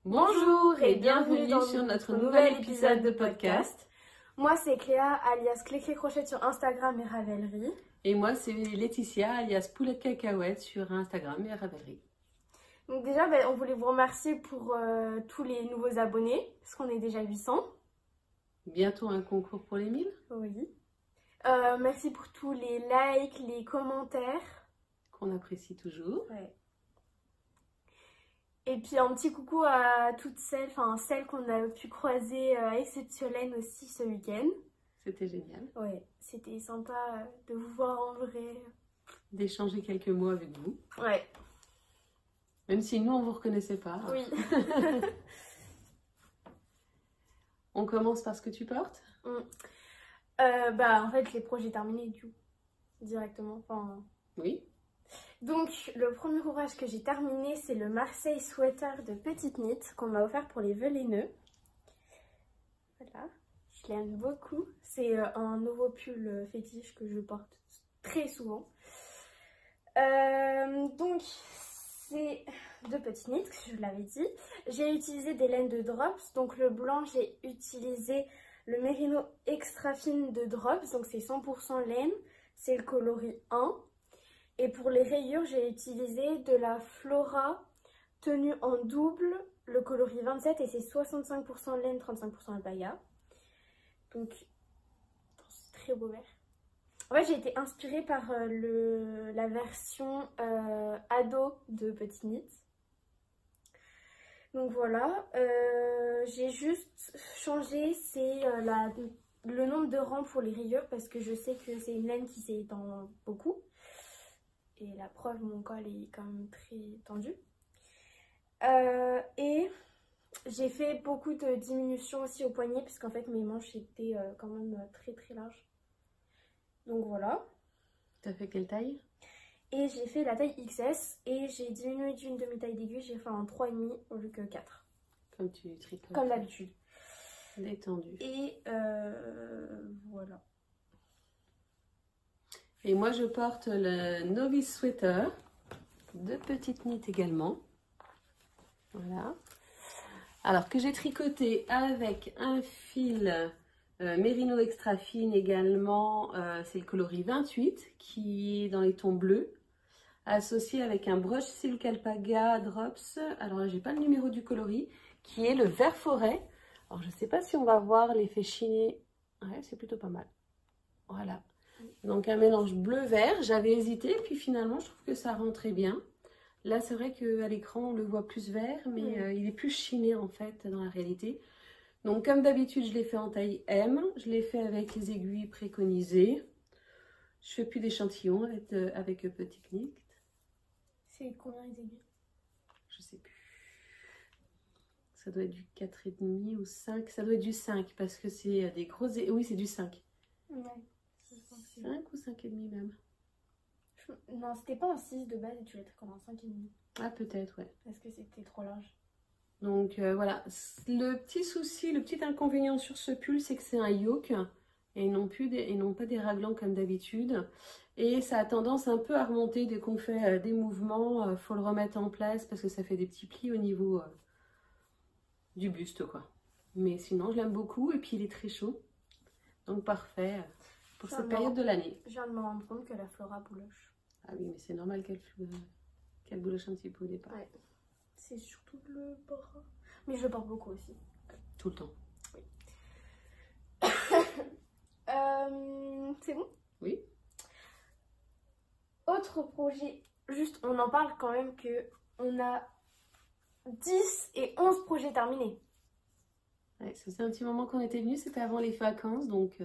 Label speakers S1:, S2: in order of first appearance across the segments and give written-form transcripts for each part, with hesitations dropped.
S1: Bonjour et bienvenue sur notre nouvel épisode de podcast.
S2: Moi c'est Cléa alias Clé Crochet sur Instagram et Ravelry.
S1: Et moi c'est Laetitia alias Poulette Cacahuète sur Instagram et Ravelry.
S2: Donc déjà on voulait vous remercier pour tous les nouveaux abonnés, parce qu'on est déjà 800.
S1: Bientôt un concours pour les 1000.
S2: Oui. Merci pour tous les likes, les commentaires.
S1: Qu'on apprécie toujours.
S2: Ouais. Et puis un petit coucou à toutes celles qu'on a pu croiser avec cette Solène aussi ce week-end.
S1: C'était génial.
S2: Ouais, c'était sympa de vous voir en vrai.
S1: D'échanger quelques mots avec vous.
S2: Ouais.
S1: Même si nous on vous reconnaissait pas.
S2: Oui.
S1: On commence par ce que tu portes.
S2: En fait les projets terminés directement.
S1: Oui.
S2: Donc, le premier ouvrage que j'ai terminé, c'est le Marseille Sweater de Petite Knit qu'on m'a offert pour les vœux laineux. Voilà, je l'aime beaucoup. C'est un nouveau pull fétiche que je porte très souvent. Donc, c'est de Petite Knit, je l'avais dit. J'ai utilisé des laines de Drops. Donc, le blanc, j'ai utilisé le Merino Extra Fine de Drops. Donc, c'est 100% laine. C'est le coloris 1. Et pour les rayures, j'ai utilisé de la Flora tenue en double, le coloris 27 et c'est 65% laine, 35% alpaga. Donc, c'est très beau vert. En fait, j'ai été inspirée par la version ado de Petite Knit. Donc voilà, j'ai juste changé le nombre de rangs pour les rayures parce que je sais que c'est une laine qui s'étend beaucoup. Et la preuve, mon col est quand même très tendu. Et j'ai fait beaucoup de diminutions aussi au poignet, puisqu'en fait mes manches étaient quand même très très larges. Donc voilà.
S1: T'as fait quelle taille?
S2: Et j'ai fait la taille XS et j'ai diminué d'une demi-taille d'aiguille, j'ai fait un 3,5 au lieu que 4.
S1: Comme tu tricotes.
S2: Comme d'habitude.
S1: Détendu.
S2: Et voilà.
S1: Et moi je porte le Novice Sweater de Petite Knit également. Voilà. Alors que j'ai tricoté avec un fil Merino Extra Fine également. C'est le coloris 28 qui est dans les tons bleus. Associé avec un brush Silk Alpaga Drops. Alors là j'ai pas le numéro du coloris. Qui est le vert forêt. Alors je sais pas si on va voir l'effet chiné. Ouais, c'est plutôt pas mal. Voilà. Donc un mélange bleu-vert, j'avais hésité, puis finalement je trouve que ça rentrait bien. Là c'est vrai qu'à l'écran on le voit plus vert, mais il est plus chiné en fait dans la réalité. Donc comme d'habitude je l'ai fait en taille M, je l'ai fait avec les aiguilles préconisées. Je fais plus d'échantillons avec Petite Knit.
S2: C'est combien les aiguilles?
S1: Je sais plus. Ça doit être du 4,5 ou 5, ça doit être du 5 parce que c'est des grosses... Oui c'est du 5.
S2: Ouais.
S1: 5 ou 5,5 même.
S2: Non, c'était pas un 6 de base et tu l'étais comme un 5,5.
S1: Ah peut-être, ouais.
S2: Parce que c'était trop large.
S1: Donc voilà, le petit souci, le petit inconvénient sur ce pull, c'est que c'est un yoke et non pas des raglans comme d'habitude. Et ça a tendance un peu à remonter dès qu'on fait des mouvements. Faut le remettre en place parce que ça fait des petits plis au niveau du buste, quoi. Mais sinon, je l'aime beaucoup et puis il est très chaud. Donc parfait pour cette période de l'année.
S2: Je viens de me rendre compte que la Flora bouloche.
S1: Ah oui, mais c'est normal qu'elle bouloche un petit peu au départ.
S2: Ouais. C'est surtout le bras. Mais je le porte beaucoup aussi.
S1: Tout le temps.
S2: Oui. C'est bon?
S1: Oui.
S2: Autre projet, juste on en parle quand même que on a 10 et 11 projets terminés.
S1: Ouais, ça faisait un petit moment qu'on était venus, c'était avant les vacances, donc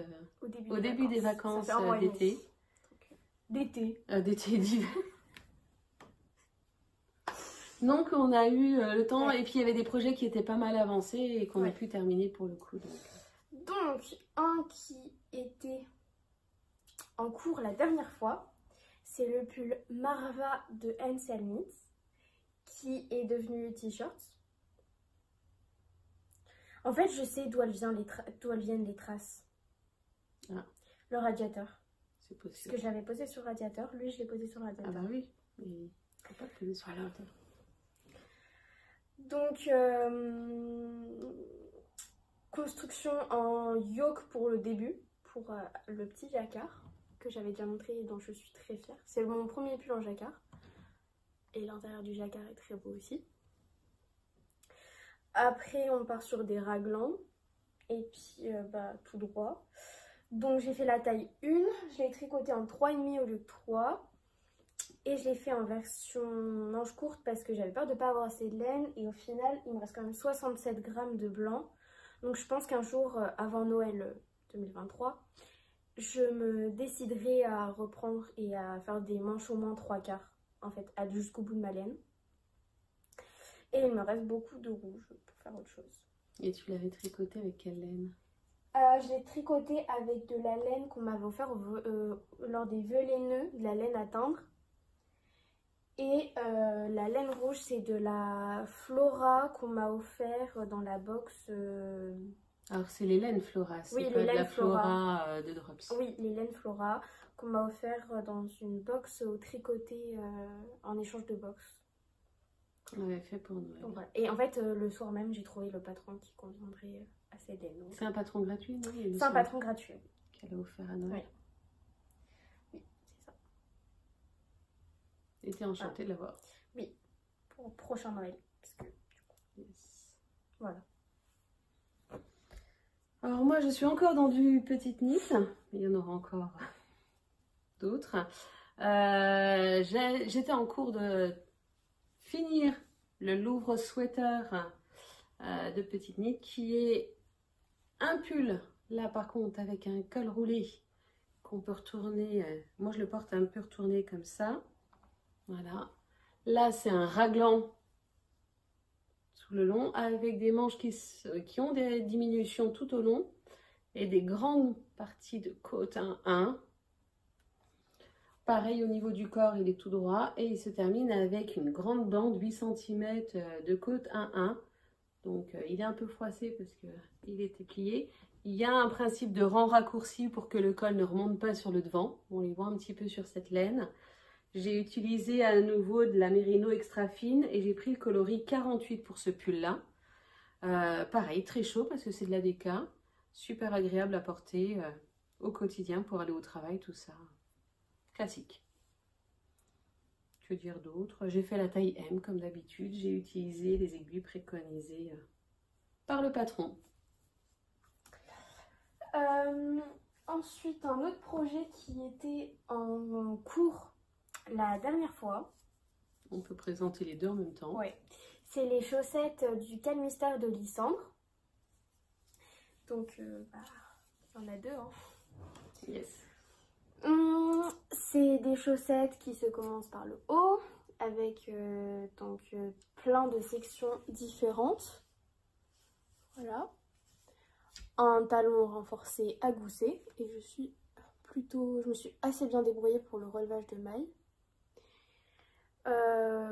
S1: au début des vacances d'été.
S2: D'été.
S1: D'été et d'hiver. Donc on a eu le temps, et puis il y avait des projets qui étaient pas mal avancés et qu'on a pu terminer pour le coup.
S2: Donc un qui était en cours la dernière fois, c'est le pull Marva de Ansel Knit qui est devenu t-shirt. En fait, je sais d'où elles viennent les traces.
S1: Ah.
S2: Le radiateur.
S1: C'est possible.
S2: Parce que j'avais posé sur le radiateur. Lui, je l'ai posé sur le radiateur.
S1: Ah bah oui, mais il ne faut pas poser sur le radiateur.
S2: Donc, construction en yoke pour le début, pour le petit jacquard que j'avais déjà montré et dont je suis très fière. C'est mon premier pull en jacquard. Et l'intérieur du jacquard est très beau aussi. Après, on part sur des raglans. Et puis, tout droit. Donc, j'ai fait la taille 1. Je l'ai tricoté en 3,5 au lieu de 3. Et je l'ai fait en version manche courte parce que j'avais peur de ne pas avoir assez de laine. Et au final, il me reste quand même 67 grammes de blanc. Donc, je pense qu'un jour, avant Noël 2023, je me déciderai à reprendre et à faire des manches au moins 3/4. En fait, jusqu'au bout de ma laine. Et il me reste beaucoup de rouge pour faire autre chose.
S1: Et tu l'avais tricoté avec quelle laine?
S2: Je l'ai tricoté avec de la laine qu'on m'avait offert lors des vœux laineux, de la laine à teindre. Et la laine rouge, c'est de la Flora qu'on m'a offert dans la box.
S1: Alors, c'est les laines Flora, c'est
S2: oui,
S1: pas
S2: les
S1: de la
S2: laines
S1: Flora de Drops.
S2: Oui, les laines Flora qu'on m'a offert dans une box au tricoté en échange de box.
S1: Qu'on avait fait pour Noël.
S2: Donc, voilà. Et en fait, le soir même, j'ai trouvé le patron qui conviendrait à cette laine.
S1: C'est un patron gratuit, non?
S2: C'est un patron gratuit.
S1: Qu'elle a offert à Noël.
S2: Oui, c'est ça.
S1: Et t'es enchantée de l'avoir?
S2: Oui, pour le prochain Noël. Parce que,
S1: Yes.
S2: Voilà.
S1: Alors moi, je suis encore dans du petite knit. Il y en aura encore d'autres. J'étais en cours de finir le Louvre sweater de petite knit qui est un pull. Là, par contre, avec un col roulé qu'on peut retourner. Moi, je le porte un peu retourné comme ça. Voilà. Là, c'est un raglan tout le long avec des manches qui ont des diminutions tout au long et des grandes parties de côte 1-1. Pareil au niveau du corps, il est tout droit et il se termine avec une grande bande 8 cm de côte 1-1. Donc il est un peu froissé parce qu'il était plié. Il y a un principe de rang raccourci pour que le col ne remonte pas sur le devant. On les voit un petit peu sur cette laine. J'ai utilisé à nouveau de la Merino extra fine et j'ai pris le coloris 48 pour ce pull-là. Pareil, très chaud parce que c'est de la DK. Super agréable à porter au quotidien pour aller au travail, tout ça. Classique. Que dire d'autre? J'ai fait la taille M comme d'habitude. J'ai utilisé les aiguilles préconisées par le patron.
S2: Ensuite, un autre projet qui était en cours la dernière fois.
S1: On peut présenter les deux en même temps.
S2: Ouais. C'est les chaussettes du Calmystère de Lysandre. Donc, il y en a deux. Hein.
S1: Yes.
S2: C'est des chaussettes qui se commencent par le haut, avec plein de sections différentes. Voilà. Un talon renforcé à gousset. Et je me suis assez bien débrouillée pour le relevage de mailles.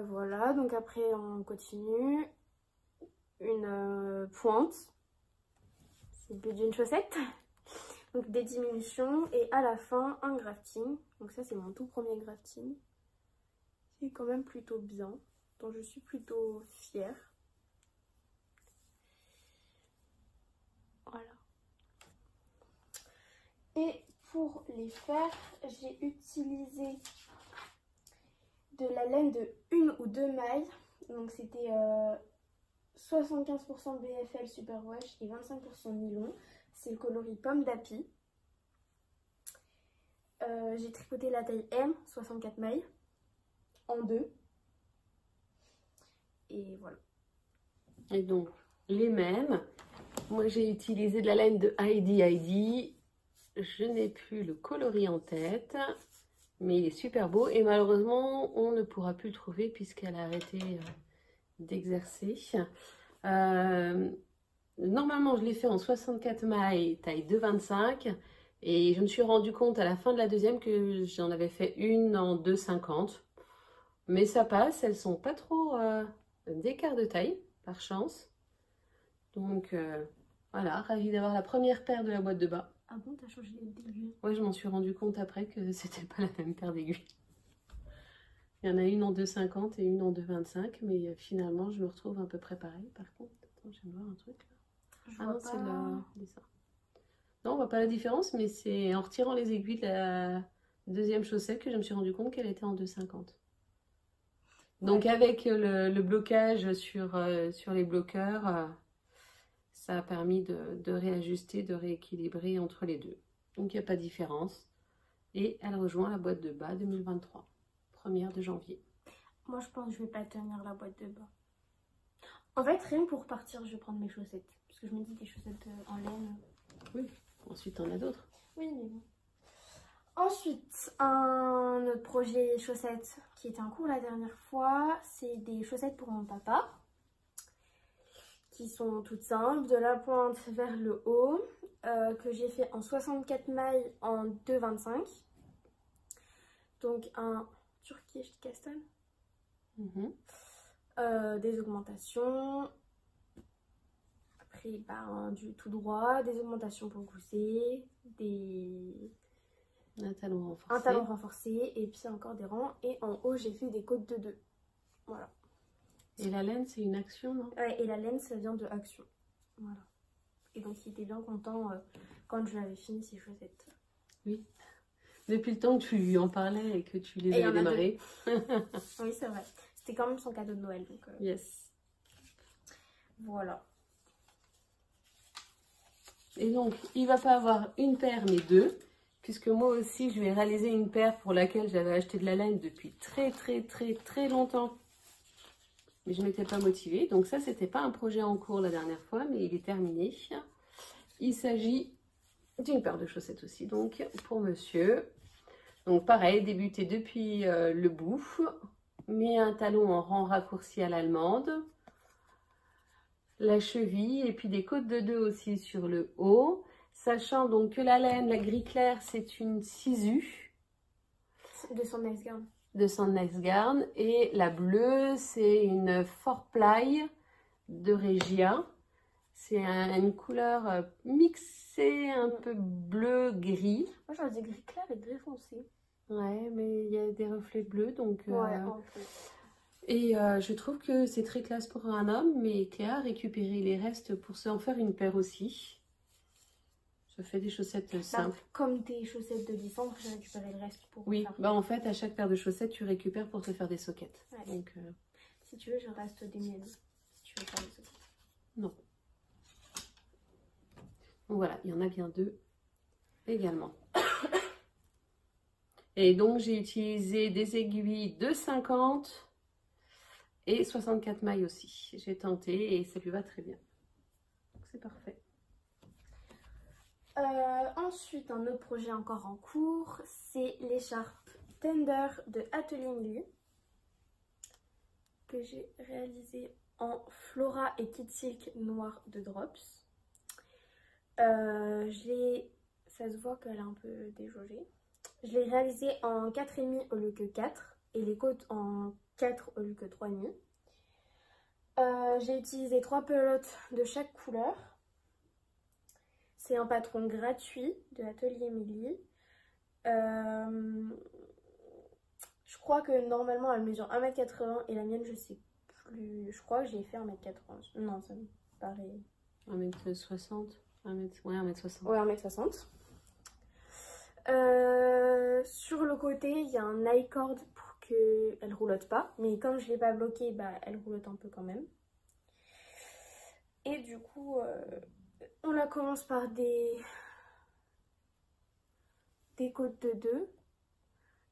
S2: Voilà, donc après on continue. Une pointe. C'est le but d'une chaussette. Donc des diminutions et à la fin un grafting. Donc ça c'est mon tout premier grafting. C'est quand même plutôt bien. Donc je suis plutôt fière. Voilà. Et pour les faire, j'ai utilisé de la laine de 1 ou 2 mailles. Donc c'était 75% BFL Superwash et 25% nylon. C'est le coloris pomme d'api. J'ai tricoté la taille M, 64 mailles, en 2. Et voilà.
S1: Et donc, les mêmes. Moi, j'ai utilisé de la laine de Heidi. Je n'ai plus le coloris en tête, mais il est super beau. Et malheureusement, on ne pourra plus le trouver puisqu'elle a arrêté d'exercer. Normalement, je l'ai fait en 64 mailles, taille 2,25. Et je me suis rendu compte à la fin de la deuxième que j'en avais fait une en 2,50. Mais ça passe, elles sont pas trop d'écart de taille, par chance. Donc voilà, ravie d'avoir la première paire de la boîte de bas.
S2: Ah bon, t'as changé d'aiguille?
S1: Ouais, je m'en suis rendu compte après que c'était pas la même paire d'aiguilles. Il y en a une en 2,50 et une en 2,25, mais finalement, je me retrouve à peu près pareil. Par contre, attends, je viens de voir un truc là. Ah non, c'est le dessin. Non, on voit pas la différence, mais c'est en retirant les aiguilles de la deuxième chaussette que je me suis rendu compte qu'elle était en 2,50. Donc avec le blocage sur les bloqueurs, ça a permis de réajuster, de rééquilibrer entre les deux. Donc il n'y a pas de différence. Et elle rejoint la boîte de bas 2023, 1er de janvier.
S2: Moi je pense que je vais pas tenir la boîte de bas. En fait, rien pour partir, je vais prendre mes chaussettes. Parce que je me dis des chaussettes en laine.
S1: Oui, ensuite on a d'autres.
S2: Oui, mais bon. Ensuite, un autre projet chaussettes qui était en cours la dernière fois, c'est des chaussettes pour mon papa. Qui sont toutes simples, de la pointe vers le haut, que j'ai fait en 64 mailles en 2,25. Donc un Turkish Castle. Des augmentations. Après, du tout droit, des augmentations pour le gousset,
S1: un talon renforcé.
S2: Un talon renforcé, et puis encore des rangs. Et en haut, j'ai fait des côtes de 2. Voilà.
S1: Et la laine, c'est une action, non?
S2: Ouais, et la laine, ça vient de Action. Voilà. Et donc, il était bien content quand je l'avais fini, ces chaussettes.
S1: Oui. Depuis le temps que tu lui en parlais et que tu les avais démarrées.
S2: Oui, c'est vrai. C'était quand même son cadeau de Noël. Donc,
S1: yes.
S2: Voilà.
S1: Et donc, il ne va pas avoir une paire, mais deux. Puisque moi aussi, je vais réaliser une paire pour laquelle j'avais acheté de la laine depuis très longtemps. Mais je ne m'étais pas motivée. Donc ça, c'était pas un projet en cours la dernière fois, mais il est terminé. Il s'agit d'une paire de chaussettes aussi, donc pour monsieur. Donc pareil, débuté depuis le bout. Mais un talon en rang raccourci à l'allemande. La cheville et puis des côtes de 2 aussi sur le haut. Sachant donc que la laine, la gris clair, c'est une Sisu.
S2: De son Next-Garn.
S1: De son Next-Garn. Et la bleue, c'est une 4ply de Regia. C'est une couleur mixée, un peu bleu-gris.
S2: Moi, j'aurais dit gris clair et gris foncé.
S1: Ouais, mais il y a des reflets bleus, donc...
S2: Ouais, un peu.
S1: Et je trouve que c'est très classe pour un homme, mais Cléa a récupéré les restes pour s'en faire une paire aussi. Ça fait des chaussettes simples.
S2: Comme tes chaussettes de décembre, j'ai récupéré le reste pour
S1: Oui, en fait, à chaque paire de chaussettes, tu récupères pour te faire des soquettes.
S2: Ouais.
S1: Donc,
S2: si tu veux, je reste des miennes. Si tu veux faire des soquettes.
S1: Non. Donc voilà, il y en a bien deux également. Et donc, j'ai utilisé des aiguilles de 50 et 64 mailles aussi. J'ai tenté et ça lui va très bien. C'est parfait.
S2: Ensuite, un autre projet encore en cours, c'est l'écharpe Tender de Atelier Milly que j'ai réalisé en Flora et Kid Silk noir de Drops. Ça se voit qu'elle est un peu déjaugée. Je l'ai réalisé en 4,5 au lieu que 4 et les côtes en 4 au lieu que 3,5. J'ai utilisé 3 pelotes de chaque couleur. C'est un patron gratuit de Atelier Milly. Je crois que normalement elle mesure 1,80 m et la mienne je sais plus. Je crois que j'ai fait 1,80 m. Non, ça me paraît...
S1: 1,60 m. Ouais, 1,60 m.
S2: Ouais, 1,60 m. Sur le côté, il y a un i-cord pour qu'elle roulotte pas. Mais comme je ne l'ai pas bloquée, elle roulotte un peu quand même. Et du coup... on la commence par des côtes de 2.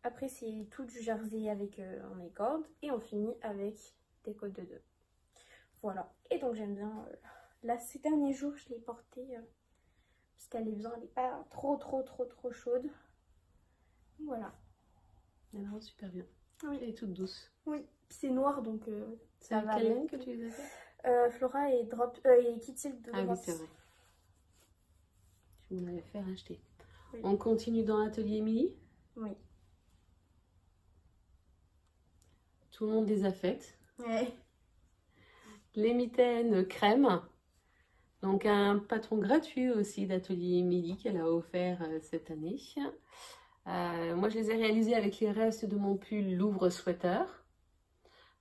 S2: Après, c'est tout du jersey avec un i-cord. Et on finit avec des côtes de 2. Voilà. Et donc, j'aime bien. Là, ces derniers jours, je l'ai portée parce qu'elle est bien. Elle n'est pas trop chaude. Voilà.
S1: Elle rend super bien.
S2: Oui.
S1: Elle est toute douce.
S2: Oui. C'est noir, donc
S1: c'est
S2: ça va.
S1: Quelle laine que tu les as fait?
S2: Flora et Kid Silk de
S1: Ah
S2: Drops.
S1: oui, c'est vrai. Tu me l'avais fait racheter.
S2: Oui.
S1: On continue dans Atelier Milly.
S2: Oui.
S1: Tout le monde les a faites.
S2: Ouais.
S1: Les mitaines crème. Donc un patron gratuit aussi d'Atelier Milly qu'elle a offert cette année. Moi, je les ai réalisés avec les restes de mon pull Louvre Sweater.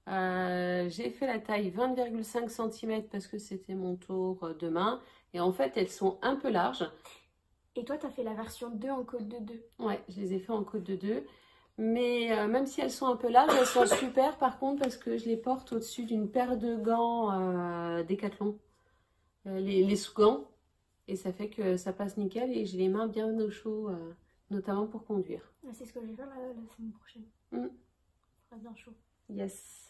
S1: J'ai fait la taille 20,5 cm parce que c'était mon tour de main. Et en fait, elles sont un peu larges.
S2: Et toi, tu as fait la version 2 en côte de 2.
S1: Ouais, je les ai fait en côte de 2. Mais même si elles sont un peu larges, elles sont super par contre parce que je les porte au-dessus d'une paire de gants Décathlon. Les sous-gants. Et ça fait que ça passe nickel et j'ai les mains bien au chaud, notamment pour conduire.
S2: C'est ce que je vais faire la semaine prochaine.
S1: Mm.
S2: Ça sera bien chaud.
S1: Yes.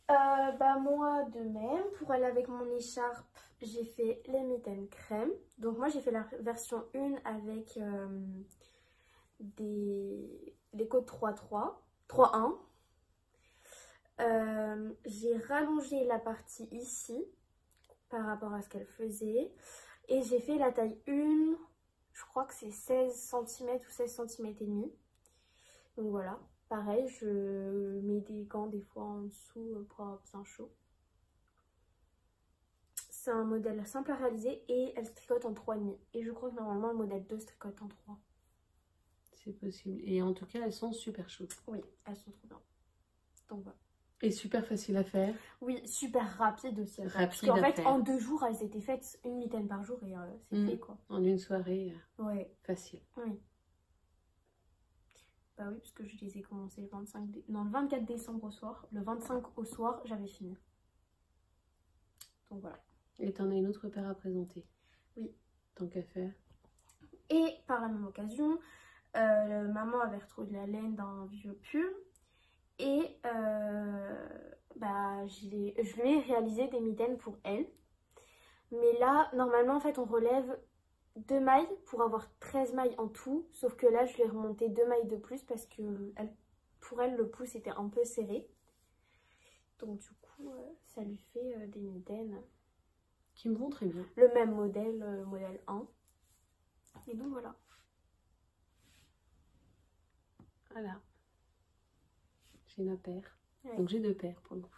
S2: Bah moi de même, pour aller avec mon écharpe, j'ai fait les mitaines crème. Donc moi j'ai fait la version 1 avec des côtes 3-3, 3-1. J'ai rallongé la partie ici par rapport à ce qu'elle faisait. Et j'ai fait la taille 1, je crois que c'est 16 cm ou 16 cm et demi. Donc voilà. Pareil, je mets des gants des fois en dessous pour avoir bien chaud. C'est un modèle simple à réaliser et elle se tricote en 3,5. Et je crois que normalement le modèle 2 se tricote en 3.
S1: C'est possible. Et en tout cas, elles sont super chaudes.
S2: Oui, elles sont trop bien. Donc voilà.
S1: Et super facile à faire.
S2: Oui, super rapide aussi.
S1: Rapide
S2: parce qu'en
S1: à
S2: fait,
S1: faire.
S2: en 2 jours, elles étaient faites une mitaine par jour et c'est fait quoi.
S1: En une soirée,
S2: ouais.
S1: Facile.
S2: Oui. Bah oui, parce que je les ai commencé le 24 décembre au soir. Le 25 au soir, j'avais fini. Donc voilà.
S1: Et t'en as une autre paire à présenter.
S2: Oui.
S1: Tant qu'à faire.
S2: Et par la même occasion, maman avait retrouvé de la laine d'un vieux pull. Et je lui ai réalisé des mitaines pour elle. Mais là, normalement, en fait, on relève 2 mailles pour avoir 13 mailles en tout. Sauf que là, je lui ai remonté 2 mailles de plus parce que pour elle, le pouce était un peu serré. Donc du coup, ça lui fait des mitaines.
S1: Qui me vont très bien.
S2: Le même modèle, modèle 1. Et donc voilà.
S1: Voilà. J'ai ma paire.
S2: Ouais.
S1: Donc j'ai 2 paires pour le coup.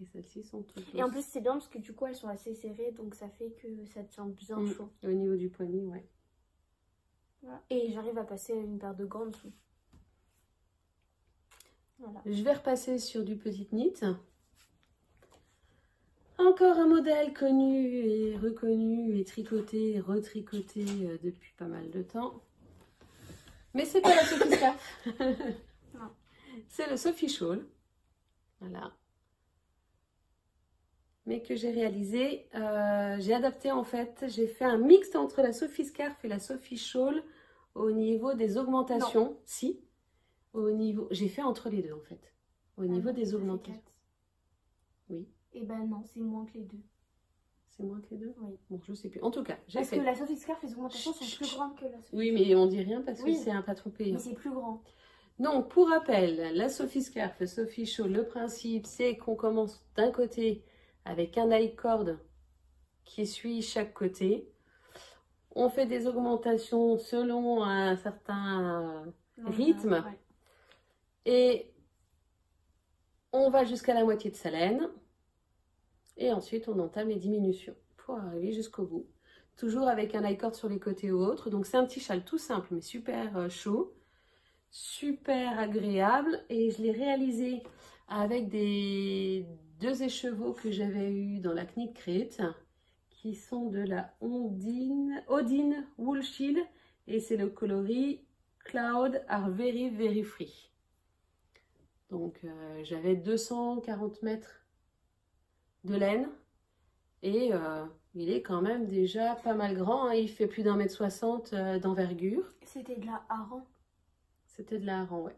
S1: Et celles-ci sont toutes.
S2: Et en plus c'est bien parce que du coup elles sont assez serrées. Donc ça fait que ça tient bien chaud.
S1: Au niveau du poignet, ouais.
S2: Voilà. Et j'arrive à passer une paire de gants en dessous. Voilà.
S1: Je vais repasser sur du petit knit. Encore un modèle connu et reconnu et tricoté et retricoté depuis pas mal de temps. Mais c'est pas la Sophie Scarf.
S2: Non.
S1: C'est le Sophie Shawl. Voilà. Mais que j'ai réalisé. J'ai adapté en fait. J'ai fait un mix entre la Sophie Scarf et la Sophie Shawl au niveau des augmentations.
S2: Non.
S1: Si. Au niveau. J'ai fait entre les deux en fait. Au niveau des augmentations. Oui.
S2: Et ben non, c'est moins que les deux.
S1: C'est moins que les deux?
S2: Oui.
S1: Bon, je sais plus. En tout cas, j'ai
S2: parce
S1: fait.
S2: que la Sophie Scarf, les augmentations sont plus grandes que la Sophie.
S1: Oui, mais on dit rien parce
S2: oui.
S1: que c'est un patron payant.
S2: Mais c'est plus grand.
S1: Donc, pour rappel, la Sophie Scarf, Sophie Shawl, le principe, c'est qu'on commence d'un côté avec un I-cord qui suit chaque côté. On fait des augmentations selon un certain rythme.
S2: Ouais.
S1: Et on va jusqu'à la moitié de sa laine. Et ensuite, on entame les diminutions pour arriver jusqu'au bout. Toujours avec un I-cord sur les côtés ou autres. Donc, c'est un petit châle tout simple, mais super chaud. Super agréable. Et je l'ai réalisé avec des 2 écheveaux que j'avais eu dans la Knit Crate, qui sont de la Odin Wool Shield. Et c'est le coloris Cloud Are Very Very Free. Donc, j'avais 240 mètres de laine et il est quand même déjà pas mal grand, hein. Il fait plus d'1,60 m d'envergure.
S2: C'était de la hareng.
S1: C'était de la hareng, ouais.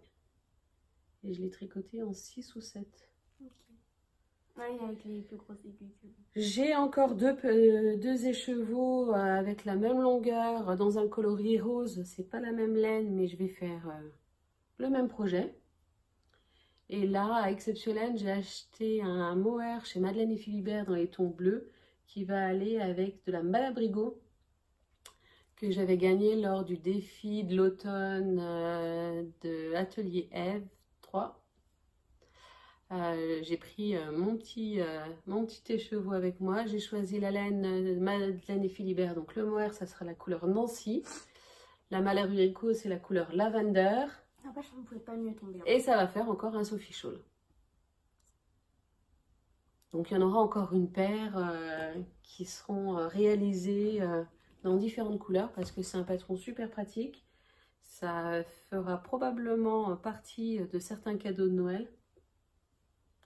S1: Et je l'ai tricoté en 6 ou 7.
S2: Ok. Ouais, avec les plus grosses aiguilles.
S1: J'ai encore deux écheveaux avec la même longueur dans un coloris rose. C'est pas la même laine, mais je vais faire le même projet. Et là, à Exceptionnel, j'ai acheté un mohair chez Madeleine et Philibert dans les tons bleus qui va aller avec de la Malabrigo que j'avais gagné lors du défi de l'automne de Atelier Eve 3. J'ai pris mon petit écheveau avec moi. J'ai choisi la laine Madeleine et Philibert. Donc le mohair, ça sera la couleur Nancy. La Malerico, c'est la couleur Lavender.
S2: Après, je ne pouvais pas mieux tomber. Hein.
S1: Et ça va faire encore un Sophie Scholl. Donc il y en aura encore une paire qui seront réalisées dans différentes couleurs parce que c'est un patron super pratique. Ça fera probablement partie de certains cadeaux de Noël,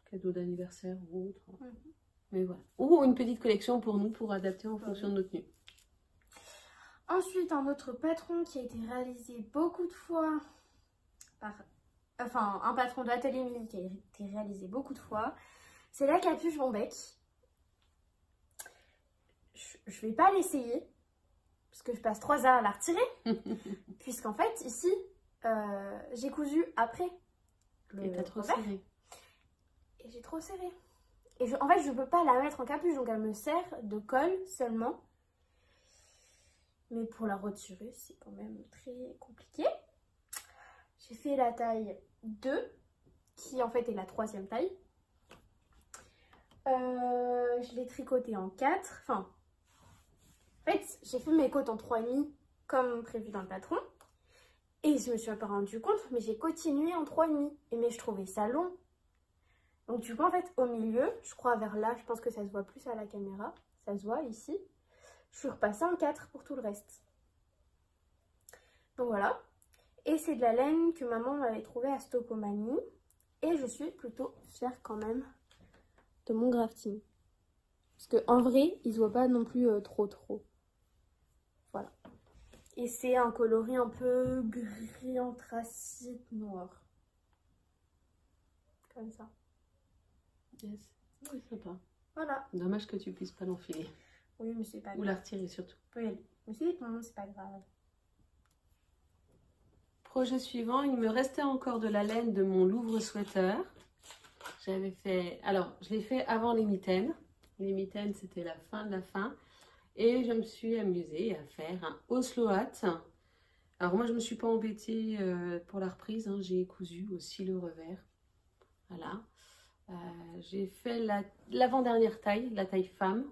S1: cadeaux d'anniversaire ou autre. Mais voilà. Ou une petite collection pour nous pour adapter en fonction de nos tenues.
S2: Ensuite, un autre patron qui a été réalisé beaucoup de fois par... Enfin, un patron d'Atelier Milly qui a été réalisé beaucoup de fois. C'est la capuche Bombec. Je vais pas l'essayer parce que je passe 3 heures à la retirer. Puisqu'en fait, ici, j'ai cousu après
S1: Et t'as trop serré.
S2: Et j'ai trop serré. Et en fait, je peux pas la mettre en capuche, donc elle me sert de colle seulement. Mais pour la retirer, c'est quand même très compliqué. J'ai fait la taille 2, qui en fait est la 3e taille. Je l'ai tricoté en 4. Enfin, en fait, j'ai fait mes côtes en 3,5 comme prévu dans le patron. Et je me suis pas rendu compte, mais j'ai continué en 3,5. Mais je trouvais ça long. Donc du coup, en fait, au milieu, je crois vers là, je pense que ça se voit plus à la caméra. Ça se voit ici. Je suis repassée en 4 pour tout le reste. Donc voilà. Et c'est de la laine que maman m'avait trouvée à Stockomanie. Et je suis plutôt fière quand même de mon grafting. Parce qu'en vrai, il se voit pas non plus trop. Voilà. Et c'est un coloris un peu gris anthracite noir. Comme ça.
S1: Yes, c'est sympa.
S2: Voilà.
S1: Dommage que tu puisses pas l'enfiler.
S2: Oui, mais c'est pas grave.
S1: Ou la retirer surtout.
S2: Oui, mais c'est pas grave.
S1: Projet suivant, il me restait encore de la laine de mon Louvre sweater. J'avais fait, alors je l'ai fait avant les mitaines. Les mitaines c'était la fin de la fin. Et je me suis amusée à faire un Oslo hat. Alors moi je me suis pas embêtée pour la reprise, hein. J'ai cousu aussi le revers. Voilà. J'ai fait l'avant-dernière taille, la taille femme.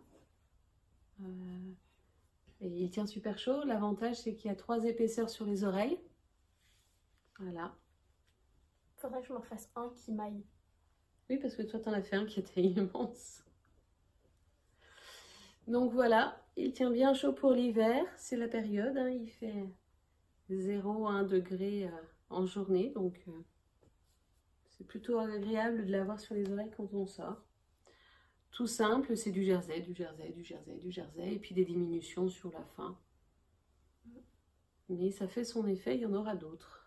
S1: Et il tient super chaud. L'avantage c'est qu'il y a 3 épaisseurs sur les oreilles. Voilà.
S2: Faudrait que je m'en fasse un qui maille.
S1: Oui, parce que toi, t'en as fait un qui était immense. Donc voilà, il tient bien chaud pour l'hiver. C'est la période, hein. Il fait 0 à 1 degré en journée. Donc c'est plutôt agréable de l'avoir sur les oreilles quand on sort. Tout simple, c'est du jersey, du jersey, du jersey, du jersey. Et puis des diminutions sur la fin. Mais ça fait son effet, il y en aura d'autres.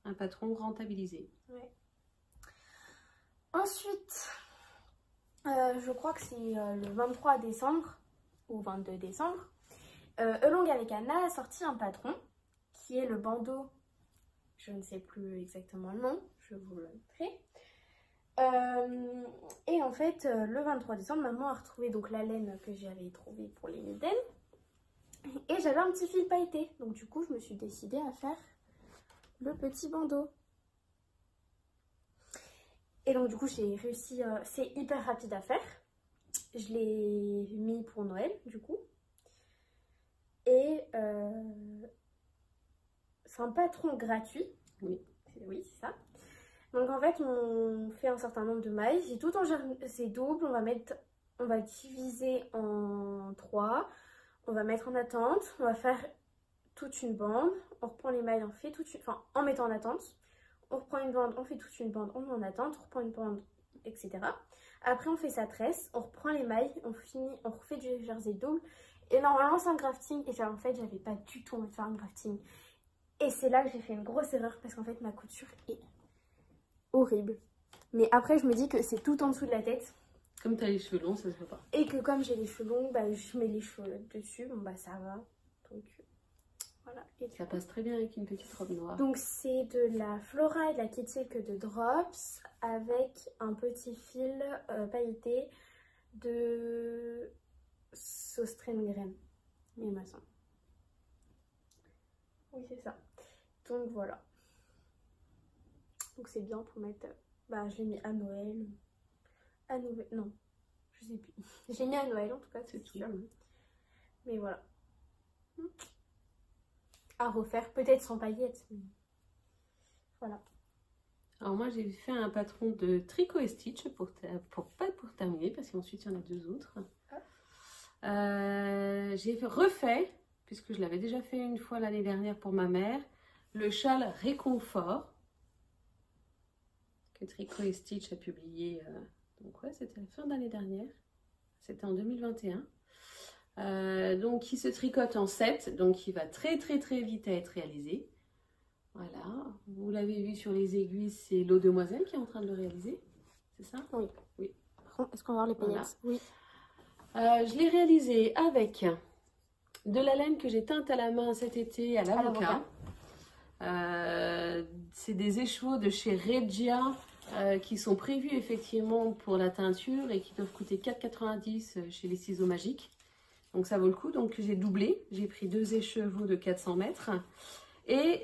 S1: Un patron rentabilisé.
S2: Ouais. Ensuite, je crois que c'est le 23 décembre ou 22 décembre. Elong avec Anna a sorti un patron qui est le bandeau. Je ne sais plus exactement le nom, je vous le montrerai. Et en fait, le 23 décembre, maman a retrouvé donc la laine que j'avais trouvée pour les mitaines. Et j'avais un petit fil pailleté. Donc du coup, je me suis décidée à faire le petit bandeau. Et donc du coup j'ai réussi, c'est hyper rapide à faire. Je l'ai mis pour Noël du coup. Et c'est un patron gratuit.
S1: Oui,
S2: c'est ça. Donc en fait on fait un certain nombre de mailles. C'est tout en c'est double, on va diviser en 3. On va mettre en attente, on va faire toute une bande, on reprend les mailles, on fait toute une... Enfin, en mettant en attente, on reprend une bande, on fait toute une bande, on met en attente, on reprend une bande, etc. Après, on fait sa tresse, on reprend les mailles, on finit, on refait du jersey double. Et normalement, c'est un grafting. Et ça, en fait, j'avais pas du tout envie de faire un grafting. Et c'est là que j'ai fait une grosse erreur parce qu'en fait, ma couture est horrible. Mais après, je me dis que c'est tout en dessous de la tête.
S1: comme tu as les cheveux longs, ça se voit pas.
S2: Et que comme j'ai les cheveux longs, bah, je mets les cheveux dessus, bon bah ça va. Donc... Voilà. Et
S1: ça passe très bien avec une petite robe noire.
S2: Donc c'est de la Flora et de la Kid Silk de Drops avec un petit fil pailleté de Saustrengren, il me semble. Oui c'est ça. Donc voilà. Donc c'est bien pour mettre... Bah je l'ai mis à Noël. À Noël... Non, je sais plus. J'ai mis à Noël en tout cas, c'est tout. Mais voilà. à refaire, peut-être sans paillettes. Mais... Voilà.
S1: Alors moi j'ai fait un patron de tricot et stitch pas pour terminer parce qu'ensuite il y en a deux autres. J'ai refait, puisque je l'avais déjà fait une fois l'année dernière pour ma mère, le châle Réconfort que Tricot et Stitch a publié. Donc ouais, c'était la fin d'année dernière. C'était en 2021. Donc il se tricote en 7, donc il va très vite à être réalisé. Voilà, vous l'avez vu sur les aiguilles, c'est l'eau demoiselle qui est en train de le réaliser, c'est ça?
S2: Oui.
S1: Oui.
S2: Est-ce qu'on va voir les paillettes?
S1: Voilà.
S2: Oui.
S1: Je l'ai réalisé avec de la laine que j'ai teinte à la main cet été à l'avocat. C'est des écheveaux de chez Regia qui sont prévus effectivement pour la teinture et qui doivent coûter 4,90 chez les ciseaux magiques. Donc ça vaut le coup. Donc j'ai doublé, j'ai pris 2 écheveaux de 400 mètres et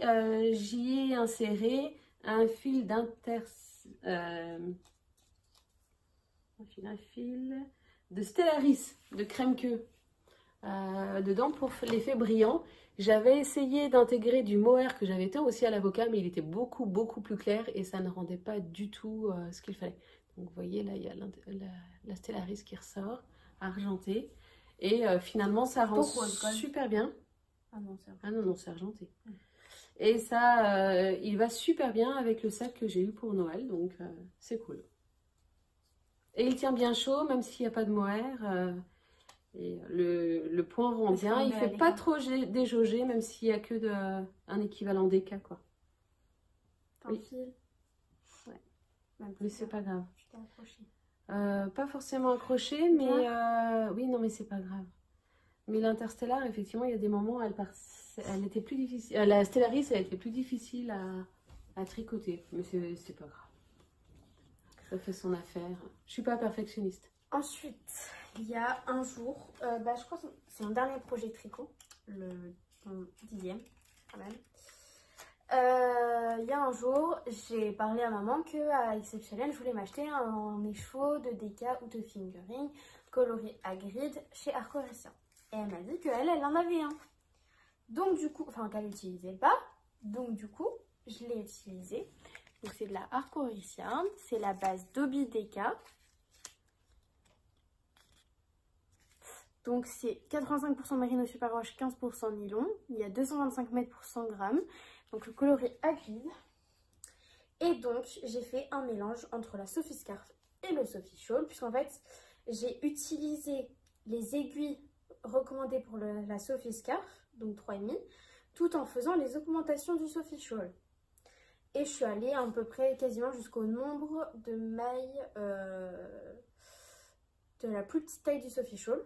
S1: j'y ai inséré un fil de Stellaris de crème queue dedans pour l'effet brillant. J'avais essayé d'intégrer du mohair que j'avais teint aussi à l'avocat, mais il était beaucoup plus clair et ça ne rendait pas du tout ce qu'il fallait. Donc vous voyez là, il y a la Stellaris qui ressort, argentée. Et finalement ça rend super bien.
S2: Ah non, c'est
S1: argenté. Et ça, il va super bien avec le sac que j'ai eu pour Noël, donc c'est cool. Et il tient bien chaud, même s'il n'y a pas de mohair. Et le point rend bien. Il ne fait pas trop déjauger, même s'il n'y a que un équivalent DK, quoi.
S2: Oui.
S1: Ouais. Mais c'est pas grave.
S2: Tu t'es accroché.
S1: Pas forcément accroché, mais oui, non, mais c'est pas grave. Mais l'Interstellar, effectivement, il y a des moments, elle était plus difficile. La Stellaris, elle était plus difficile à tricoter, mais c'est pas grave. Ça fait son affaire. Je suis pas perfectionniste.
S2: Ensuite, il y a un jour, je crois que c'est un dernier projet de tricot, le 10e quand même. Il y a un jour, j'ai parlé à maman qu'à Exceptionnel, je voulais m'acheter un écheveau de DK ou de fingering coloré à grid chez Arcoricien. Et elle m'a dit qu'elle en avait un. Donc du coup, enfin qu'elle n'utilisait pas, donc du coup, je l'ai utilisé. Donc c'est de la Arcoricien, c'est la base d'Obi DK. Donc c'est 85% Merino Superwash, 15% nylon. Il y a 225 mètres pour 100 grammes. Donc le coloris à grid. Et donc j'ai fait un mélange entre la Sophie Scarf et le Sophie Shawl. Puisqu'en fait j'ai utilisé les aiguilles recommandées pour la Sophie Scarf, donc 3,5, tout en faisant les augmentations du Sophie Shawl. Et je suis allée à peu près quasiment jusqu'au nombre de mailles de la plus petite taille du Sophie Shawl.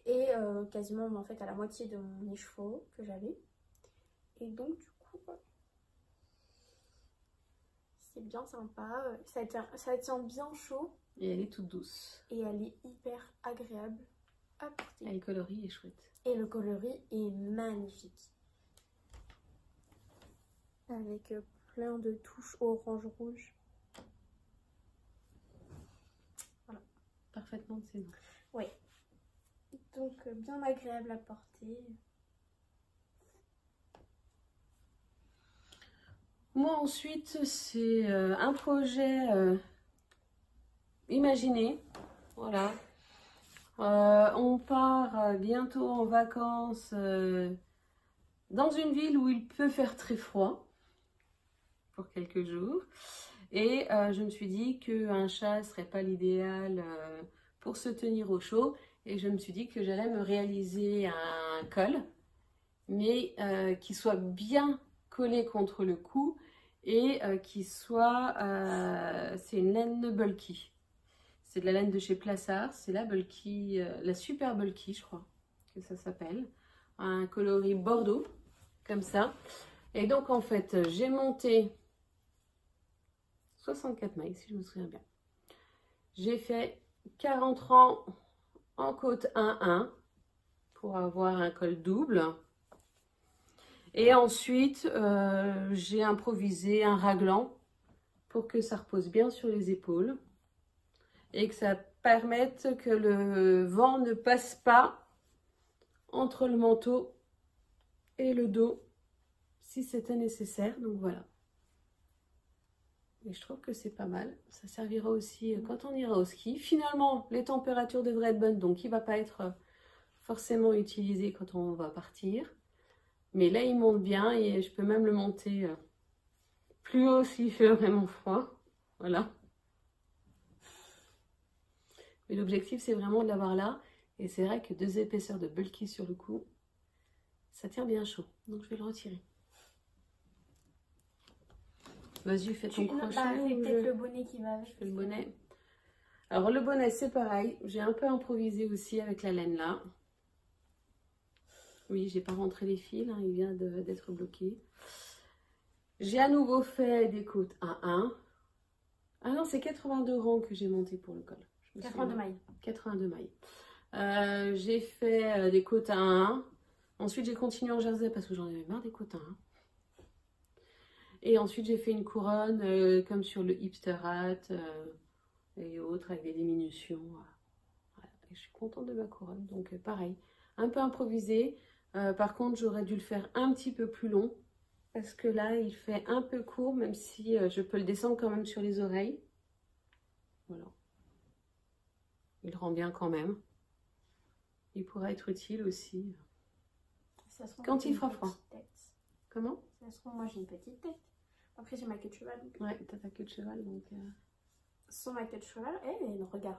S2: Et quasiment en fait à la moitié de mon écheveau que j'avais. Et donc du coup, c'est bien sympa. Ça tient bien chaud.
S1: Et elle est toute douce.
S2: Et elle est hyper agréable à porter.
S1: Et le coloris est chouette.
S2: Et le coloris est magnifique. Avec plein de touches orange-rouge. Voilà.
S1: Parfaitement de saison.
S2: Oui. Donc bien agréable à porter.
S1: Moi ensuite c'est un projet imaginé. Voilà. On part bientôt en vacances dans une ville où il peut faire très froid pour quelques jours. Et je me suis dit qu'un châle serait pas l'idéal pour se tenir au chaud. Et je me suis dit que j'allais me réaliser un col, mais qui soit bien collé contre le cou et qui soit... c'est une laine bulky. C'est de la laine de chez Plassard, c'est la bulky, la super bulky, je crois que ça s'appelle. Un coloris bordeaux, comme ça. Et donc en fait, j'ai monté 64 mailles, si je me souviens bien. J'ai fait 40 rangs en côte 1-1 pour avoir un col double. Et ensuite, j'ai improvisé un raglan pour que ça repose bien sur les épaules et que ça permette que le vent ne passe pas entre le manteau et le dos si c'était nécessaire. Donc voilà. Et je trouve que c'est pas mal. Ça servira aussi quand on ira au ski. Finalement, les températures devraient être bonnes, donc il ne va pas être forcément utilisé quand on va partir. Mais là, il monte bien et je peux même le monter plus haut s'il fait vraiment froid. Voilà. Mais l'objectif, c'est vraiment de l'avoir là. Et c'est vrai que 2 épaisseurs de bulky sur le cou, ça tient bien chaud. Donc, je vais le retirer. Vas-y, fais ton crochet.
S2: Bah, fais peut-être le bonnet qui va avec.
S1: Je fais le bonnet. Alors, le bonnet, c'est pareil. J'ai un peu improvisé aussi avec la laine là. Oui, j'ai pas rentré les fils. Hein, il vient d'être bloqué. J'ai à nouveau fait des côtes à 1. Ah non, c'est 82 rangs que j'ai monté pour le col.
S2: 82 mailles.
S1: 82 mailles. J'ai fait des côtes à 1. Ensuite, j'ai continué en jersey parce que j'en avais marre des côtes à 1. Et ensuite, j'ai fait une couronne comme sur le hipster hat et autres avec des diminutions. Voilà. Et je suis contente de ma couronne. Donc, pareil, un peu improvisé. Par contre, j'aurais dû le faire un petit peu plus long. Parce que là, il fait un peu court, même si je peux le descendre quand même sur les oreilles. Voilà. Il rend bien quand même. Il pourra être utile aussi quand il fera froid. Comment?
S2: Ça se trouve, moi j'ai une petite tête. Après, j'ai ma queue de cheval. Donc...
S1: Ouais, t'as ta queue de cheval. Donc,
S2: Sans ma queue de cheval, regarde.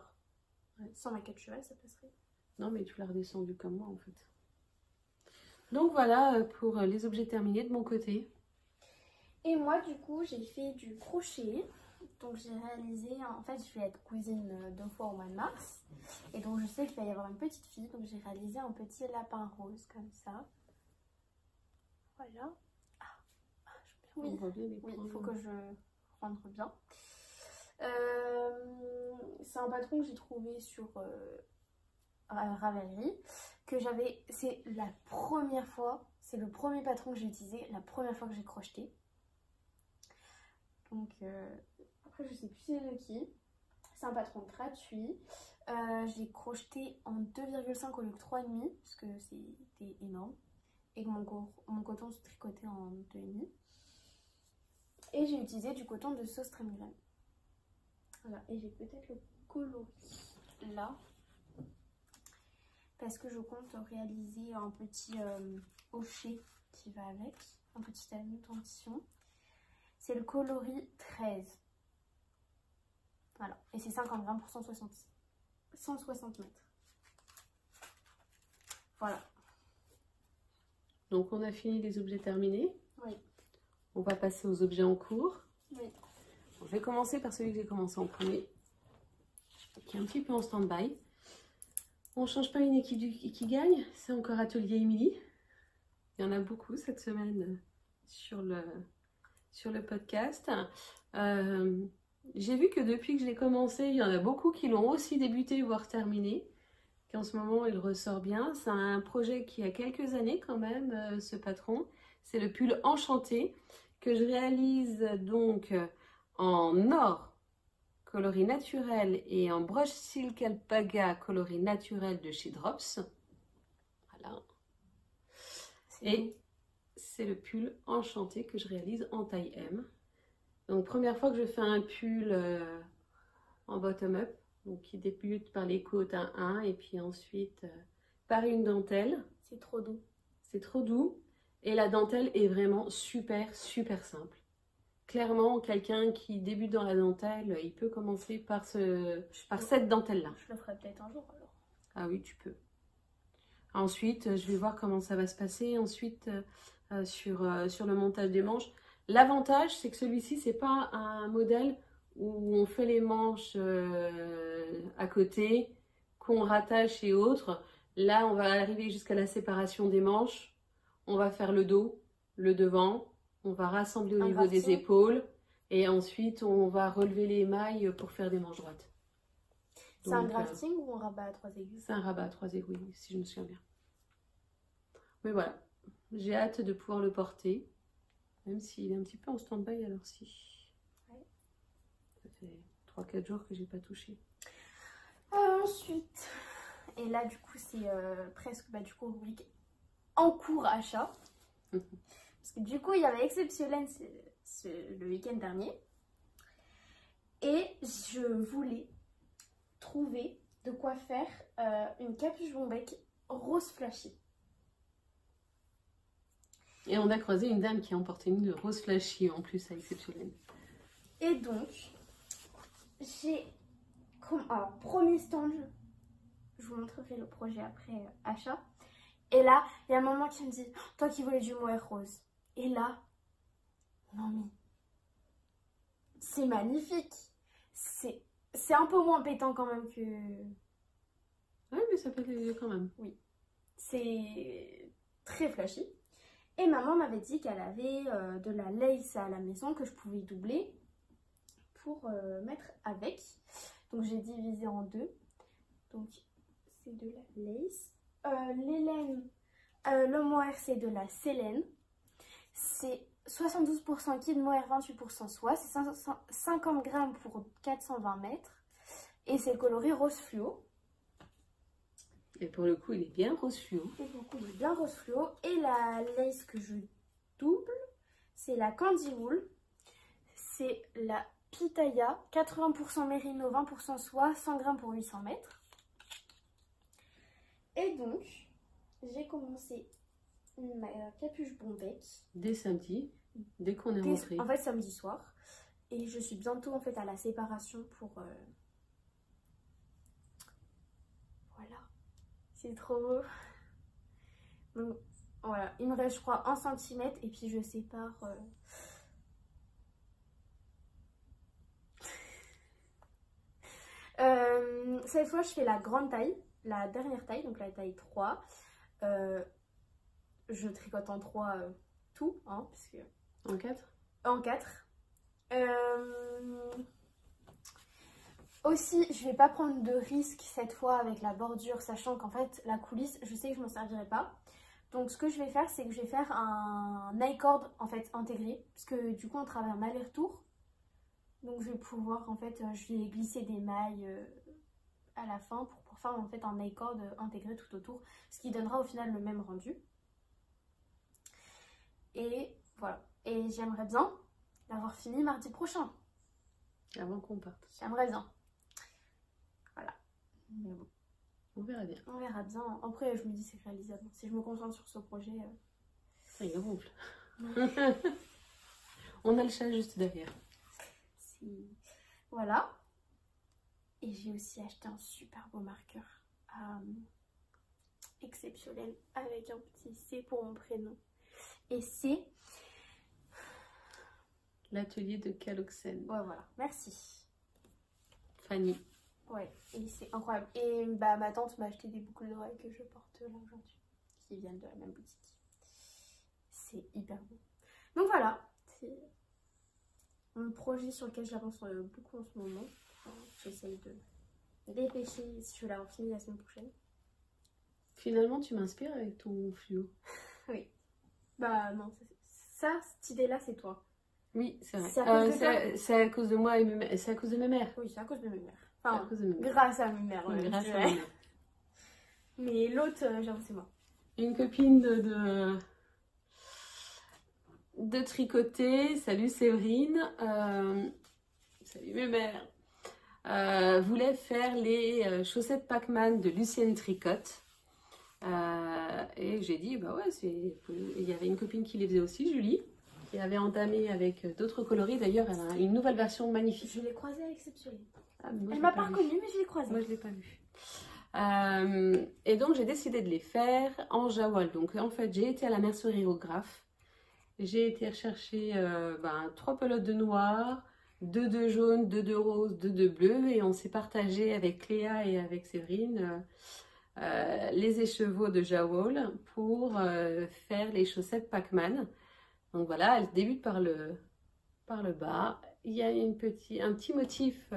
S2: Ouais. Sans ma queue de cheval, ça passerait.
S1: Non, mais tu l'as redescendu comme moi en fait. Donc voilà pour les objets terminés de mon côté.
S2: Et moi du coup j'ai fait du crochet. Donc j'ai réalisé, en fait je vais être cousine 2 fois au mois de mars. Et donc je sais qu'il va y avoir une petite fille. Donc j'ai réalisé un petit lapin rose comme ça. Voilà. Oui, il faut que je rentre bien. C'est un patron que j'ai trouvé sur Ravelry. Que j'avais, c'est la première fois, c'est le premier patron que j'ai utilisé, la première fois que j'ai crocheté. Donc après je sais plus c'est de qui. C'est un patron gratuit. Je l'ai crocheté en 2,5 au lieu de 3,5 parce que c'était énorme. Et que mon coton se tricotait en 2,5. Et j'ai utilisé du coton de Sauce Tremgren. Voilà, et j'ai peut-être le coloris là. Parce que je compte réaliser un petit hochet qui va avec, un petit ami en tissu. C'est le coloris 13. Voilà, et c'est 50 grammes pour 160 mètres. Voilà.
S1: Donc on a fini les objets terminés.
S2: Oui.
S1: On va passer aux objets en cours.
S2: Oui.
S1: Bon, je vais commencer par celui que j'ai commencé en premier, qui est un petit peu en stand-by. On ne change pas une équipe qui gagne, c'est encore Atelier Émilie. Il y en a beaucoup cette semaine sur le podcast. J'ai vu que depuis que je l'ai commencé, il y en a beaucoup qui l'ont aussi débuté, voire terminé. Qu'en ce moment, il ressort bien. C'est un projet qui a quelques années quand même, ce patron. C'est le pull Enchanté que je réalise donc en or coloris naturel et en brush silk alpaga coloris naturel de chez Drops. Voilà. Et c'est le pull Enchanté que je réalise en taille M. Donc première fois que je fais un pull en bottom-up, donc qui débute par les côtes à 1 et puis ensuite par une dentelle.
S2: C'est trop doux.
S1: C'est trop doux et la dentelle est vraiment super simple. Clairement, quelqu'un qui débute dans la dentelle, il peut commencer par cette dentelle-là.
S2: Je le ferai peut-être un jour alors.
S1: Ah oui, tu peux. Ensuite, je vais voir comment ça va se passer. Ensuite, sur le montage des manches. L'avantage, c'est que celui-ci, c'est pas un modèle où on fait les manches à côté, qu'on rattache et autres. Là, on va arriver jusqu'à la séparation des manches. On va faire le dos, le devant. On va rassembler au niveau des épaules et ensuite on va relever les mailles pour faire des manches droites.
S2: C'est un grafting ou un rabat à 3 aiguilles?
S1: C'est un rabat à 3 aiguilles, si je me souviens bien. Mais voilà, j'ai hâte de pouvoir le porter, même s'il est un petit peu en stand-by alors si. Ouais. Ça fait 3-4 jours que j'ai pas touché.
S2: Ensuite, et là du coup c'est presque du coup rubrique en cours achat. Parce que du coup, il y avait Exceptionnel le week-end dernier. Et je voulais trouver de quoi faire une capuche bombec rose flashy.
S1: Et on a croisé une dame qui a emporté une rose flashy en plus à Exceptionnel.
S2: Et donc, j'ai... Alors, premier stand, je vous montrerai le projet après achat. Et là, il y a un moment qui me dit, toi qui voulais du mohair rose. Et là, non mais, c'est magnifique. C'est un peu moins pétant quand même que...
S1: Oui, mais ça peut être quand même.
S2: Oui, c'est très flashy. Et maman m'avait dit qu'elle avait de la lace à la maison que je pouvais doubler pour mettre avec. Donc j'ai divisé en deux. Donc c'est de la lace. Les laines, le mohair c'est de la sélène. C'est 72% kid mohair, 28% soie. C'est 50 grammes pour 420 mètres. Et c'est le coloris rose fluo.
S1: Et pour le coup, il est bien rose fluo.
S2: Et pour le coup, il est bien rose fluo. Et la lace que je double, c'est la Candy Wool. C'est la Pitaya, 80% mérino, 20% soie, 100 grammes pour 800 mètres. Et donc, j'ai commencé ma capuche bombec.
S1: Dès samedi, dès qu'on est rentré.
S2: En fait, samedi soir. Et je suis bientôt en fait à la séparation pour... Voilà. C'est trop beau. Donc, voilà. Il me reste, je crois, 1 cm et puis je sépare... cette fois, je fais la grande taille, la dernière taille, donc la taille 3. Je tricote en 3 tout, hein, parce que...
S1: En 4 ?
S2: En 4. Aussi, je vais pas prendre de risque cette fois avec la bordure, sachant qu'en fait, la coulisse, je sais que je m'en servirai pas. Donc, ce que je vais faire, c'est que je vais faire un I-cord en fait intégré, parce que du coup, on travaille en aller-retour. Donc, je vais pouvoir, en fait, je vais glisser des mailles à la fin pour faire en fait un I-cord intégré tout autour, ce qui donnera au final le même rendu. Et voilà. Et j'aimerais bien l'avoir fini mardi prochain.
S1: Avant qu'on parte.
S2: J'aimerais bien. Voilà. Mais bon.
S1: On verra bien.
S2: On verra bien. Après, je me dis c'est réalisable. Si je me concentre sur ce projet...
S1: Ça y gonfle. On a le chat juste derrière.
S2: Voilà. Et j'ai aussi acheté un super beau marqueur Exceptionnel avec un petit C pour mon prénom. Et c'est
S1: l'atelier de Caloxène.
S2: Ouais, voilà. Merci.
S1: Fanny.
S2: Ouais, et c'est incroyable. Et bah, ma tante m'a acheté des boucles d'oreilles que je porte là aujourd'hui, qui viennent de la même boutique. C'est hyper beau. Donc voilà, c'est un projet sur lequel j'avance beaucoup en ce moment. J'essaye de dépêcher si je vais l'avoir fini la semaine prochaine.
S1: Finalement, tu m'inspires avec ton fluo.
S2: Oui. Bah non, ça, cette idée-là, c'est toi.
S1: Oui, c'est vrai. C'est à cause de moi et c'est à cause de mes mères.
S2: Oui, c'est à cause de mes mères. Enfin,
S1: à cause de mes mères.
S2: Grâce à mes mères.
S1: Oui,
S2: Ouais,
S1: grâce à mes mères.
S2: Mais l'autre, j'avoue, c'est moi.
S1: Une copine de tricoter, salut Séverine, salut mes mères, voulait faire les chaussettes Pac-Man de Lucienne Tricotte. Et j'ai dit, bah ouais, il y avait une copine qui les faisait aussi, Julie, qui avait entamé avec d'autres coloris. D'ailleurs, elle a une nouvelle version magnifique.
S2: Je l'ai croisée à Exceptionnel.
S1: Ah,
S2: elle m'a pas reconnue, mais je l'ai croisée.
S1: Moi, je l'ai pas vue. Et donc, j'ai décidé de les faire en Jawal. Donc, en fait, j'ai été à la mercerie au Graphe. J'ai été rechercher 3 pelotes de noir, 2 de jaune, 2 de rose, 2 de bleu. Et on s'est partagé avec Cléa et avec Séverine les écheveaux de Jawal pour faire les chaussettes Pac-Man. Donc voilà, elle débute par le bas. Il y a un petit motif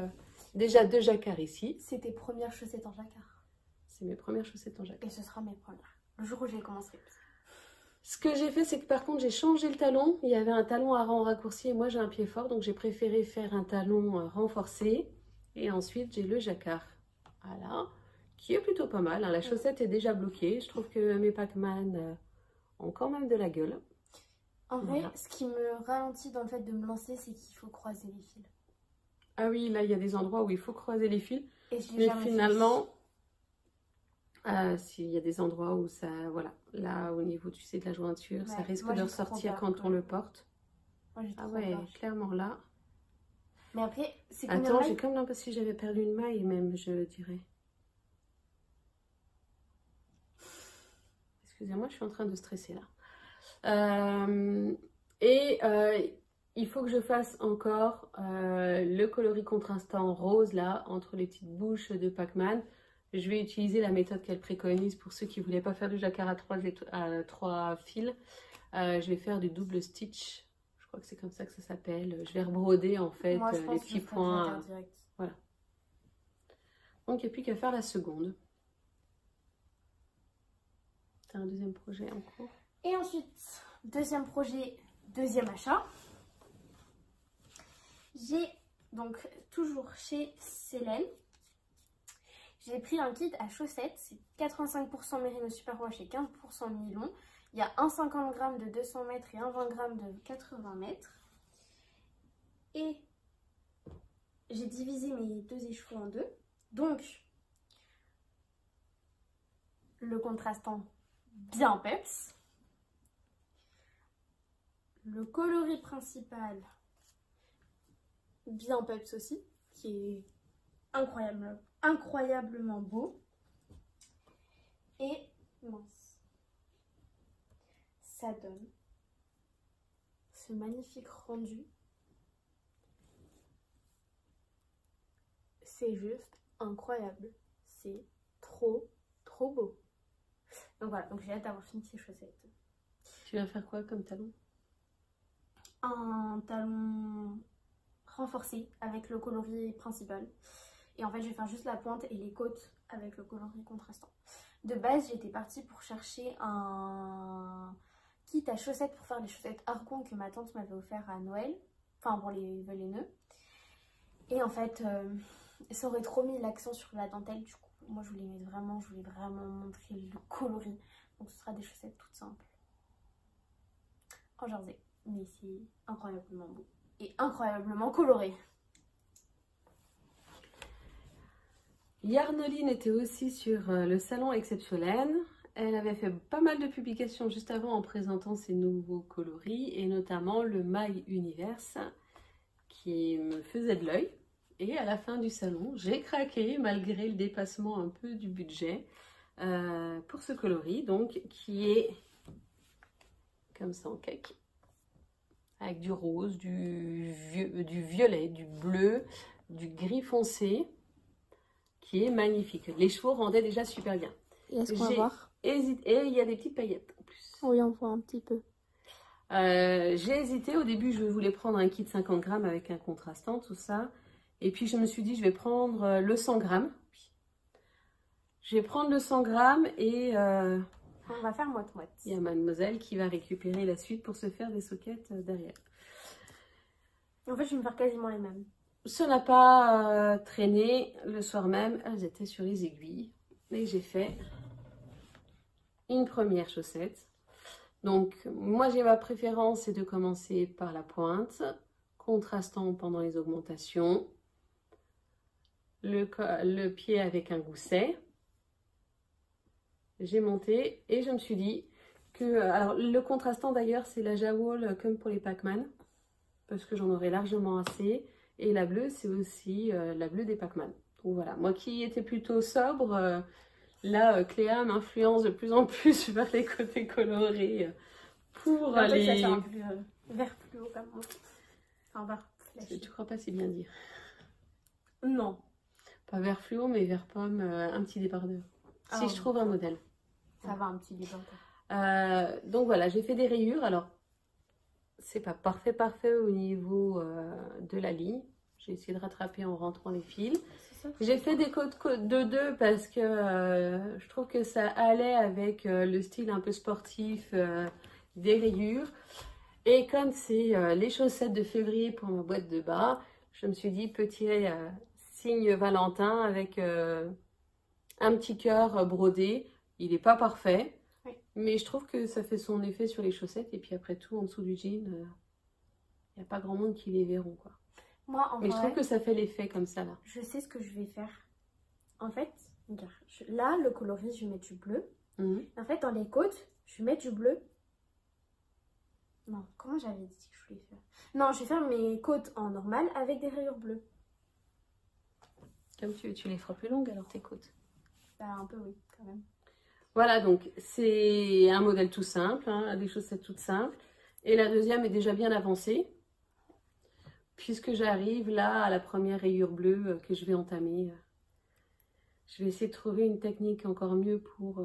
S1: déjà de jacquard ici.
S2: C'est tes premières chaussettes en jacquard.
S1: C'est mes premières chaussettes en jacquard.
S2: Et ce sera mes premières. Le jour où j'ai commencé.
S1: Ce que j'ai fait, c'est que par contre, j'ai changé le talon. Il y avait un talon à rang raccourci et moi, j'ai un pied fort. Donc, j'ai préféré faire un talon renforcé. Et ensuite, j'ai le jacquard. Voilà. Qui est plutôt pas mal. Hein. La chaussette est déjà bloquée. Je trouve que mes Pac-Man ont quand même de la gueule.
S2: En vrai,
S1: Voilà.
S2: ce qui me ralentit dans le fait de me lancer, c'est qu'il faut croiser les fils.
S1: Ah oui, là, il y a des endroits où il faut croiser les fils.
S2: Et je l'ai
S1: Mais
S2: jamais fait.
S1: finalement, s'il y a des endroits où ça... Voilà, là, au niveau, tu sais, de la jointure, ça
S2: Ouais,
S1: risque
S2: moi,
S1: de
S2: j'ai trop
S1: ressortir
S2: peur,
S1: quand on le porte.
S2: Moi, j'ai
S1: Ah
S2: trop
S1: ouais,
S2: peur.
S1: clairement, là.
S2: Mais après, c'est combien de
S1: Attends, j'ai
S2: mailles?
S1: comme l'impression que j'avais perdu une maille, même, je dirais. Excusez-moi, je suis en train de stresser, là. Il faut que je fasse encore le coloris contrastant rose là entre les petites bouches de Pac-Man. Je vais utiliser la méthode qu'elle préconise pour ceux qui ne voulaient pas faire du jacquard à trois fils. Je vais faire du double stitch. Je crois que c'est comme ça que ça s'appelle. Je vais rebroder en fait
S2: Moi, je
S1: les
S2: pense que je
S1: petits
S2: ferai
S1: points.
S2: jacquard direct.
S1: Voilà. Donc il n'y a plus qu'à faire la seconde. C'est un deuxième projet en cours.
S2: Et ensuite, deuxième projet, deuxième achat. J'ai donc toujours chez Célène. J'ai pris un kit à chaussettes. C'est 85% mérino superwash et 15% nylon. Il y a un 50 g de 200 mètres et un 20 g de 80 mètres. Et j'ai divisé mes deux écheveaux en deux. Donc, le contrastant bien peps. Le coloris principal bien peps aussi, qui est incroyablement beau. Et mince, ça donne ce magnifique rendu. C'est juste incroyable. C'est trop beau. Donc voilà, donc j'ai hâte d'avoir fini ces chaussettes.
S1: Tu vas faire quoi comme talon?
S2: Un talon renforcé avec le coloris principal. Et en fait, je vais faire juste la pointe et les côtes avec le coloris contrastant. De base, j'étais partie pour chercher un kit à chaussettes pour faire les chaussettes Arcon que ma tante m'avait offert à Noël. Enfin, pour les nœuds. Et en fait, ça aurait trop mis l'accent sur la dentelle. Du coup, moi, je voulais vraiment montrer le coloris. Donc, ce sera des chaussettes toutes simples. En jersey. Mais c'est incroyablement beau. Et incroyablement coloré.
S1: Yarnoline était aussi sur le salon Exceptionnel. Elle avait fait pas mal de publications juste avant en présentant ses nouveaux coloris et notamment le My Universe qui me faisait de l'œil. Et à la fin du salon, j'ai craqué malgré le dépassement un peu du budget pour ce coloris, donc qui est comme ça en cake, avec du rose, du violet, du bleu, du gris foncé, qui est magnifique. Les chevaux rendaient déjà super bien.
S2: Et est-ce qu'on va voir?
S1: Hésité, et il y a des petites paillettes en plus.
S2: Oui, on voit un petit peu.
S1: J'ai hésité, au début je voulais prendre un kit 50 grammes avec un contrastant, tout ça. Et puis je me suis dit je vais prendre le 100 grammes. Je vais prendre le 100 grammes et
S2: On va faire moite-moite.
S1: il y a mademoiselle qui va récupérer la suite pour se faire des soquettes derrière.
S2: En fait, je vais me faire quasiment les mêmes.
S1: Ça n'a pas traîné. Le soir même, elles étaient sur les aiguilles. Et j'ai fait une première chaussette. Donc, moi, j'ai ma préférence, c'est de commencer par la pointe, contrastant pendant les augmentations. Le pied avec un gousset. J'ai monté et je me suis dit que... Alors, le contrastant, d'ailleurs, c'est la Jawol comme pour les Pac-Man. Parce que j'en aurai largement assez. Et la bleue, c'est aussi la bleue des Pac-Man. Donc voilà, moi qui étais plutôt sobre, là, Cléa m'influence de plus en plus vers les côtés colorés pour les...
S2: Ça, c'est un plus vert fluo comme moi. Enfin, vert flashy.
S1: Tu crois pas si bien dire?
S2: Non.
S1: Pas vert fluo, mais vert pomme, un petit débardeur.
S2: Ah,
S1: Si je trouve un modèle.
S2: Ça va, un petit débardeur.
S1: Donc voilà, j'ai fait des rayures. Alors, c'est pas parfait au niveau de la ligne. J'ai essayé de rattraper en rentrant les fils. J'ai fait des côtes de deux parce que je trouve que ça allait avec le style un peu sportif des rayures. Et comme c'est les chaussettes de février pour ma boîte de bas, je me suis dit petit signe Valentin avec un petit cœur brodé. Il n'est pas parfait.
S2: Oui.
S1: Mais je trouve que ça fait son effet sur les chaussettes. Et puis après tout, en dessous du jean, il n'y a pas grand monde qui les verront, quoi.
S2: Moi, en
S1: Mais
S2: vrai,
S1: je trouve que ça fait l'effet comme ça, là.
S2: je sais ce que je vais faire. En fait, regarde, là, le coloris, je vais mettre du bleu. En fait, dans les côtes, je vais mettre du bleu. Non, comment j'avais dit que je voulais faire? Non, je vais faire mes côtes en normal avec des rayures bleues.
S1: Comme tu les feras plus longues, alors, tes côtes.
S2: Bah, un peu, oui, quand même.
S1: Voilà, donc c'est un modèle tout simple, hein, des chaussettes toutes simples. Et la deuxième est déjà bien avancée, puisque j'arrive là à la première rayure bleue que je vais entamer. Je vais essayer de trouver une technique encore mieux pour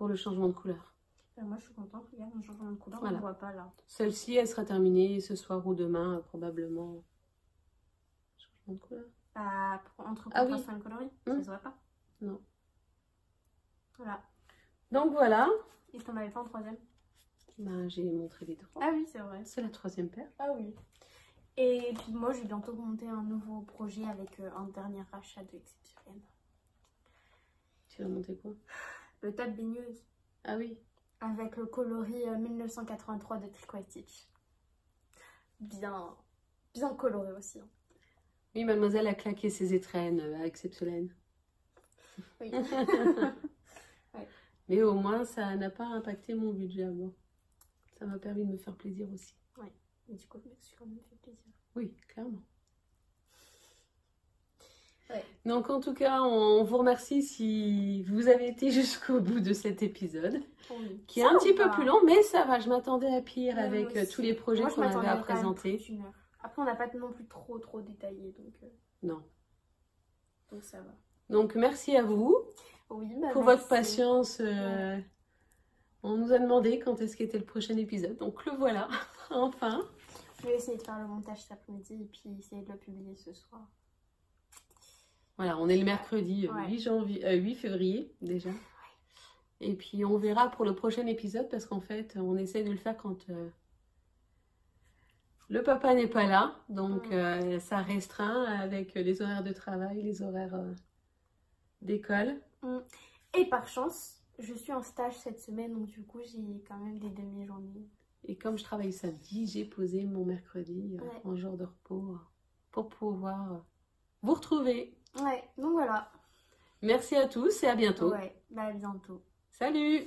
S1: le changement de couleur.
S2: Ben, moi, je suis contente. Regarde, mon changement de couleur,
S1: Voilà.
S2: on ne voit pas là.
S1: Celle-ci, elle sera terminée ce soir ou demain, probablement. Changement de couleur.
S2: Bah, entre
S1: Ah
S2: contraste
S1: oui.
S2: et le coloris, ça se voit pas.
S1: Non.
S2: Voilà.
S1: Donc voilà.
S2: Et t'en avais pas en troisième?
S1: Ben, j'ai montré les trois.
S2: Ah oui, c'est vrai.
S1: C'est la troisième paire.
S2: Ah oui. Et puis moi, je vais bientôt monter un nouveau projet avec un dernier achat de Exceptionnel.
S1: Tu vas monter quoi?
S2: Le top baigneuse.
S1: Ah oui.
S2: Avec le coloris 1983 de Tricot & Stitch. Bien coloré aussi. Hein.
S1: Oui, mademoiselle a claqué ses étrennes avec Exceptionnel.
S2: Oui. Ouais.
S1: Mais au moins, ça n'a pas impacté mon budget à moi. Ça m'a permis de me faire plaisir aussi.
S2: Ouais. Mais du coup, je me suis quand même fait plaisir.
S1: Oui, clairement.
S2: Ouais.
S1: Donc en tout cas, on vous remercie si vous avez été jusqu'au bout de cet épisode.
S2: Oui.
S1: Qui est un petit peu plus long, mais ça va. Je m'attendais à pire
S2: Ouais,
S1: avec
S2: moi
S1: tous les projets
S2: moi, je
S1: qu'on avait
S2: m'attendais
S1: à
S2: quand même
S1: présenter.
S2: plus d'une heure. Après, on n'a pas non plus trop détaillé,
S1: Non.
S2: donc ça va.
S1: Donc merci à vous
S2: Oui, bah,
S1: pour
S2: merci.
S1: votre patience.
S2: Ouais.
S1: On nous a demandé quand est-ce qu'était le prochain épisode. Donc le voilà, enfin.
S2: Je vais essayer de faire le montage cet après-midi et puis essayer de le publier ce soir.
S1: Voilà, on est le mercredi
S2: Ouais.
S1: 8 février déjà. Et puis on verra pour le prochain épisode parce qu'en fait, on essaie de le faire quand le papa n'est pas là. Donc ça restreint avec les horaires de travail, les horaires d'école.
S2: Et par chance, je suis en stage cette semaine, donc du coup, j'ai quand même des demi-journées.
S1: Et comme je travaille samedi, j'ai posé mon mercredi en jour de repos pour pouvoir vous retrouver.
S2: Ouais, donc voilà.
S1: Merci à tous et à bientôt.
S2: Ouais, bah à bientôt.
S1: Salut!